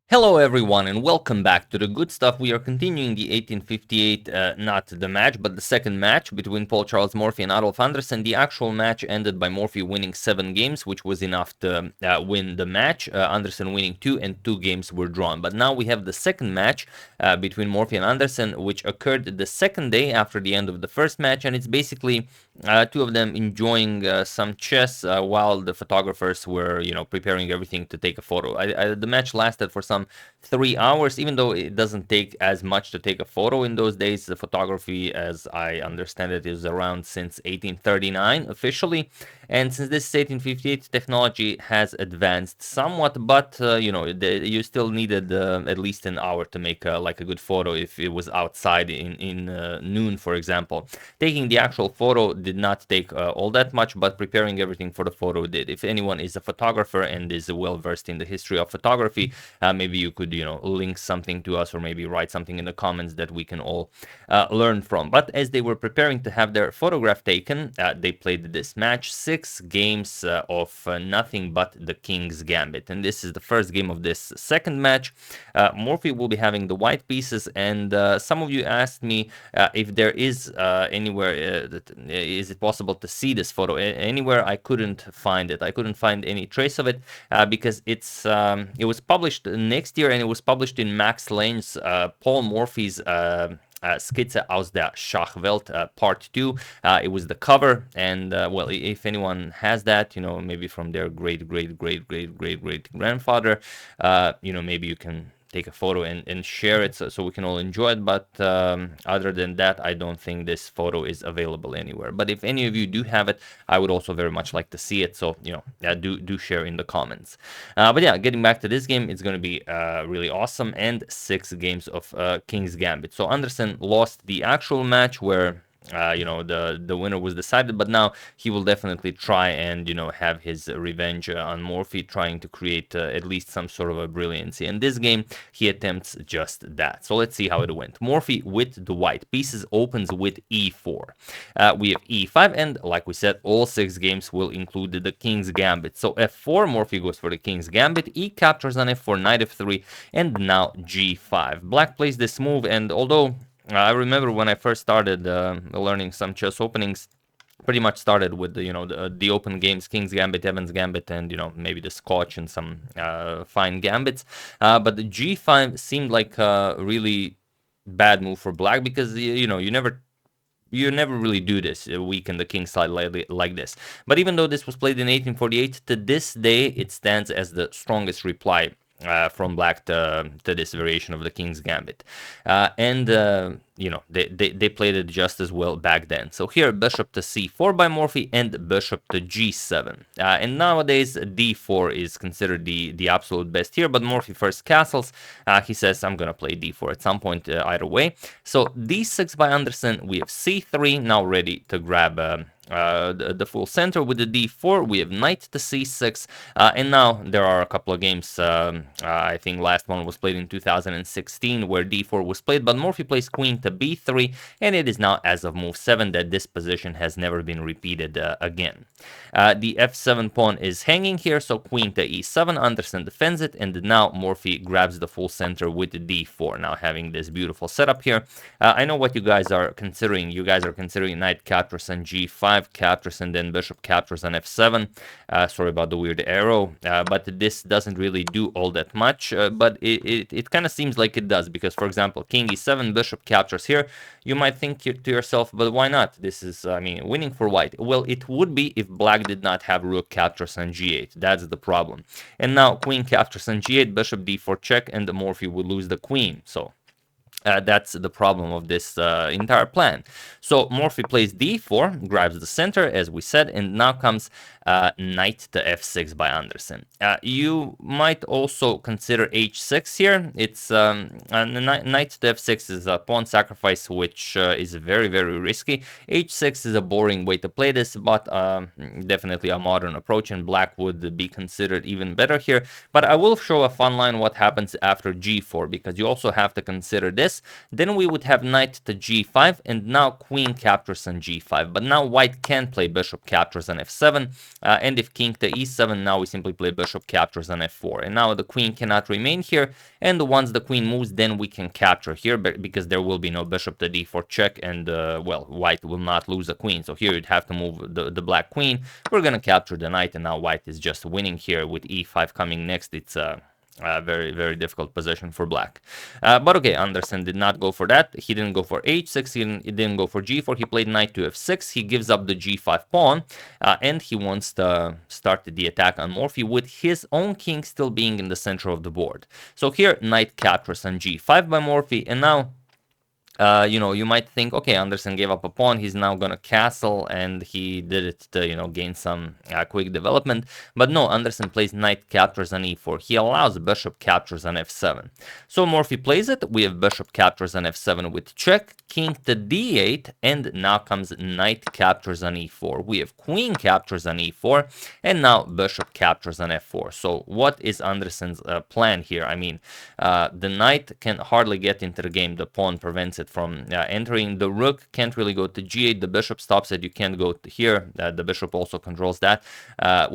Hello everyone and welcome back to the good stuff. We are continuing the 1858, not the match, but the second match between Paul Charles Morphy and Adolf Anderssen. The actual match ended by Morphy winning 7 games, which was enough to win the match. Anderssen winning 2 and 2 games were drawn. But now we have the second match between Morphy and Anderssen, which occurred the second day after the end of the first match, and it's basically two of them enjoying some chess while the photographers were, preparing everything to take a photo. The match lasted for some 3 hours, even though it doesn't take as much to take a photo in those days. The photography, as I understand it, is around since 1839 officially. And since this is 1858, technology has advanced somewhat, but you still needed at least an hour to make like a good photo if it was outside in noon, for example. Taking the actual photo did not take all that much, but preparing everything for the photo did. If anyone is a photographer and is well versed in the history of photography, maybe you could link something to us, or maybe write something in the comments that we can all learn from. But as they were preparing to have their photograph taken, they played this match. 6 games of nothing but the King's Gambit, and this is the first game of this second match. Morphy will be having the white pieces, and some of you asked me if there is anywhere is it possible to see this photo. Anywhere I couldn't find it. I couldn't find any trace of it because it was published next year, and it was published in Max Lane's Paul Morphy's Skizze aus der Schachwelt Part 2. It was the cover, and well, if anyone has that, maybe from their great grandfather, maybe you can take a photo and share it so we can all enjoy it. But other than that, I don't think this photo is available anywhere. But if any of you do have it, I would also very much like to see it. So do share in the comments. But yeah, getting back to this game, it's going to be really awesome, and 6 games of King's Gambit. So Anderssen lost the actual match where the winner was decided, but now he will definitely try and have his revenge on Morphy, trying to create at least some sort of a brilliancy. In this game, he attempts just that. So let's see how it went. Morphy with the white pieces opens with e4. We have e5, and like we said, all 6 games will include the King's Gambit. So f4, Morphy goes for the King's Gambit, e captures on f4, knight f3, and now g5. Black plays this move, and although I remember when I first started learning some chess openings, pretty much started with the open games, King's Gambit, Evans Gambit, and maybe the Scotch and some fine gambits. But the G5 seemed like a really bad move for Black, because you never really do this, weaken the king side like this. But even though this was played in 1848, to this day it stands as the strongest reply from Black to this variation of the King's Gambit. They played it just as well back then. So here, bishop to c4 by Morphy, and bishop to g7. And nowadays, d4 is considered the absolute best here, but Morphy first castles. He says, I'm going to play d4 at some point either way. So d6 by Anderssen, we have c3, now ready to grab the full center with the d4. We have knight to c6, and now there are a couple of games. I think last one was played in 2016 where d4 was played, but Morphy plays queen to b3, and it is now as of move 7 that this position has never been repeated again. The f7 pawn is hanging here, so queen to e7. Anderssen defends it, and now Morphy grabs the full center with the d4, now having this beautiful setup here. I know what you guys are considering. You guys are considering knight captures on g5, captures, and then bishop captures on f7. Sorry about the weird arrow, but this doesn't really do all that much, but it kind of seems like it does, because, for example, king e7, bishop captures here. You might think to yourself, but why not? This is, winning for white. Well, it would be if Black did not have rook captures on g8. That's the problem. And now queen captures on g8, bishop d4 check, and the Morphy would lose the queen. So that's the problem of this entire plan. So Morphy plays d4, grabs the center, as we said, and now comes knight to f6 by Anderssen. You might also consider h6 here. It's knight to f6 is a pawn sacrifice, which is very, very risky. h6 is a boring way to play this, but definitely a modern approach, and Black would be considered even better here. But I will show a fun line what happens after g4, because you also have to consider this. this, then we would have knight to g5, and now queen captures on g5. But now white can play bishop captures on f7, and if king to e7, now we simply play bishop captures on f4. And now the queen cannot remain here, and once the queen moves, then we can capture here, because there will be no bishop to d4 check, and well, white will not lose a queen. So here you'd have to move the black queen. We're gonna capture the knight, and now white is just winning here with e5 coming next. It's a very, very difficult position for black. But okay, Anderssen did not go for that. He didn't go for h6, he didn't go for g4, he played knight to f6, he gives up the g5 pawn, and he wants to start the attack on Morphy with his own king still being in the center of the board. So here, knight captures on g5 by Morphy, and now you know, you might think, okay, Anderssen gave up a pawn, he's now gonna castle, and he did it to, you know, gain some quick development. But no, Anderssen plays knight captures on e4. He allows bishop captures on f7. So Morphy plays it. We have bishop captures on f7 with check, king to d8, and now comes knight captures on e4. We have queen captures on e4, and now bishop captures on f4. So what is Anderssen's plan here? I mean, the knight can hardly get into the game. The pawn prevents it from entering. The rook can't really go to g8. The bishop stops it. You can't go to here. The bishop also controls that.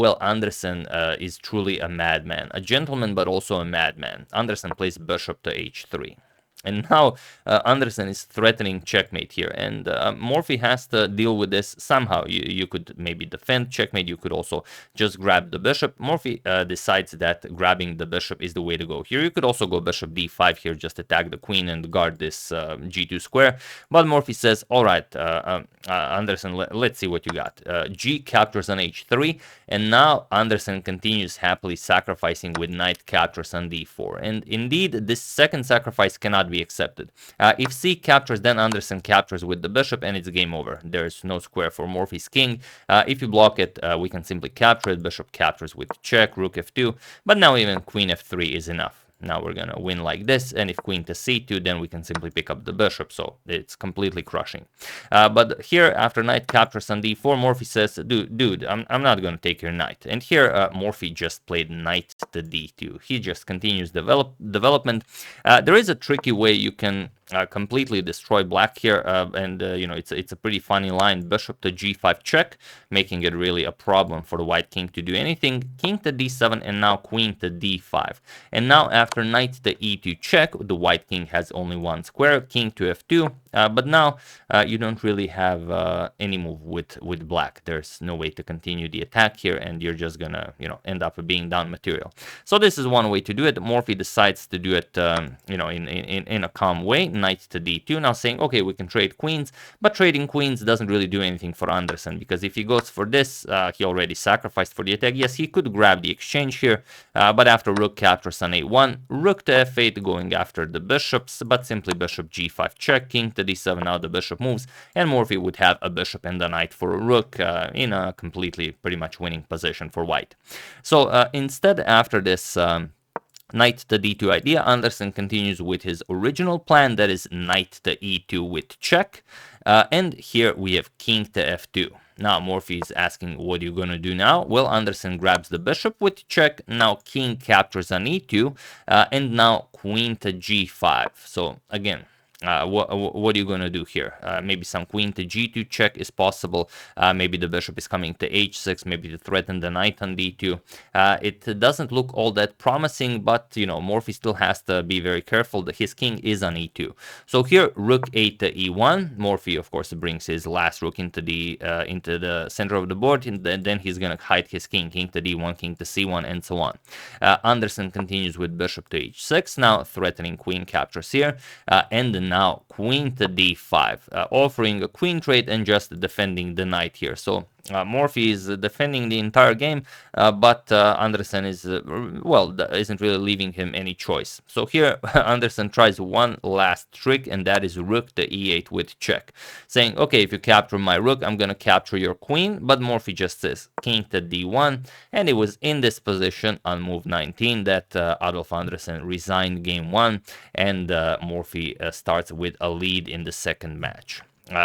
Well, Anderssen is truly a madman. A gentleman, but also a madman. Anderssen plays bishop to h3. And now Anderssen is threatening checkmate here, and Morphy has to deal with this somehow. You could maybe defend checkmate, you could also just grab the bishop. Morphy decides that grabbing the bishop is the way to go here. You could also go bishop d5 here, just attack the queen and guard this g2 square. But Morphy says, all right, Anderssen, let's see what you got. G captures on h3, and now Anderssen continues happily sacrificing with knight captures on d4. And indeed, this second sacrifice cannot be accepted. If c captures, then Anderssen captures with the bishop, and it's game over. There's no square for Morphy's king. If you block it, we can simply capture it. Bishop captures with check, rook f2, but now even queen f3 is enough. Now we're gonna win like this, and if queen to c2, then we can simply pick up the bishop, so it's completely crushing. But here, after knight captures on d4, Morphy says, dude, I'm not gonna take your knight. And here, Morphy just played knight to d2. He just continues development. There is a tricky way you can completely destroy black here, and you know, it's a pretty funny line. Bishop to g5 check, making it really a problem for the white king to do anything. King to d7, and now queen to d5. And now after knight to e2 check, the white king has only one square. King to f2, but now you don't really have any move with black. There's no way to continue the attack here, and you're just gonna, you know, end up being down material. So this is one way to do it. Morphy decides to do it, you know, in a calm way. Knight to d2, now saying, okay, we can trade queens, but trading queens doesn't really do anything for Anderssen, because if he goes for this, he already sacrificed for the attack. Yes, he could grab the exchange here, but after rook captures on a1, rook to f8 going after the bishops, but simply bishop g5 check, king to d7, now the bishop moves, and Morphy would have a bishop and a knight for a rook in a completely pretty much winning position for white. So instead, after this knight to d2 idea, Anderssen continues with his original plan, that is knight to e2 with check, and here we have king to f2. Now Morphy is asking, what are you gonna do now? Well, Anderssen grabs the bishop with check, now king captures on e2, and now queen to g5. So again, what are you going to do here? Maybe some queen to g2 check is possible. Maybe the bishop is coming to h6, maybe to threaten the knight on d2. It doesn't look all that promising, but, you know, Morphy still has to be very careful that his king is on e2. So here, rook 8 to e1. Morphy, of course, brings his last rook into the center of the board, and then he's going to hide his king to d1, king to c1, and so on. Anderssen continues with bishop to h6, now threatening queen captures here, and now queen to d5, offering a queen trade and just defending the knight here. So Morphy is defending the entire game, but Anderssen is, well, isn't really leaving him any choice. So here Anderssen tries one last trick, and that is rook to e8 with check, saying, okay, if you capture my rook, I'm gonna capture your queen. But Morphy just says king to d1, and it was in this position on move 19 that Adolf Anderssen resigned game 1, and Morphy starts with a lead in the second match.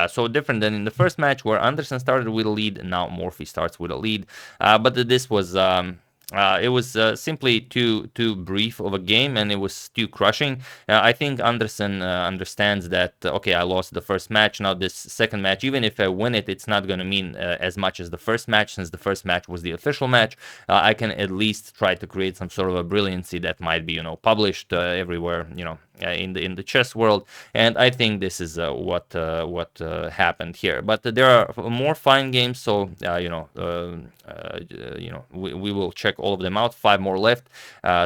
So different than in the first match, where Anderssen started with a lead, now Morphy starts with a lead. But this was It was simply too brief of a game, and it was too crushing. I think Anderssen understands that. Okay, I lost the first match. Now this second match, even if I win it, it's not going to mean as much as the first match, since the first match was the official match. I can at least try to create some sort of a brilliancy that might be, published everywhere, in the chess world. And I think this is what happened here. But there are more fine games, so we will check all of them out. 5 more left,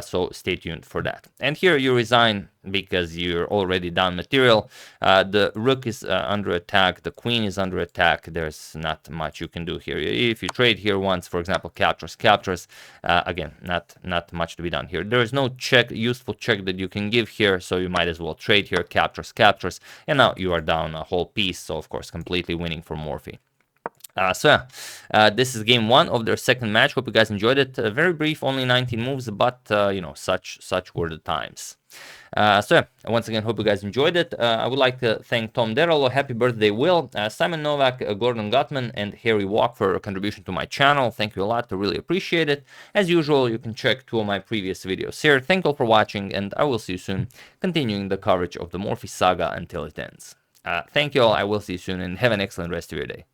so stay tuned for that. And here you resign because you're already down material. The rook is under attack, the queen is under attack. There's not much you can do here. If you trade here once, for example, captures, again, not much to be done here. There is no useful check that you can give here, so you might as well trade here, captures, and now you are down a whole piece. So of course, completely winning for Morphy. This is game 1 of their second match. Hope you guys enjoyed it. Very brief, only 19 moves, but such were the times. Once again, hope you guys enjoyed it. I would like to thank Tom Derolo, happy birthday Will, Simon Novak, Gordon Gutman, and Harry Walk for a contribution to my channel. Thank you a lot, I really appreciate it. As usual, you can check 2 of my previous videos here. Thank you all for watching, and I will see you soon, continuing the coverage of the Morphy saga until it ends. Thank you all, I will see you soon, and have an excellent rest of your day.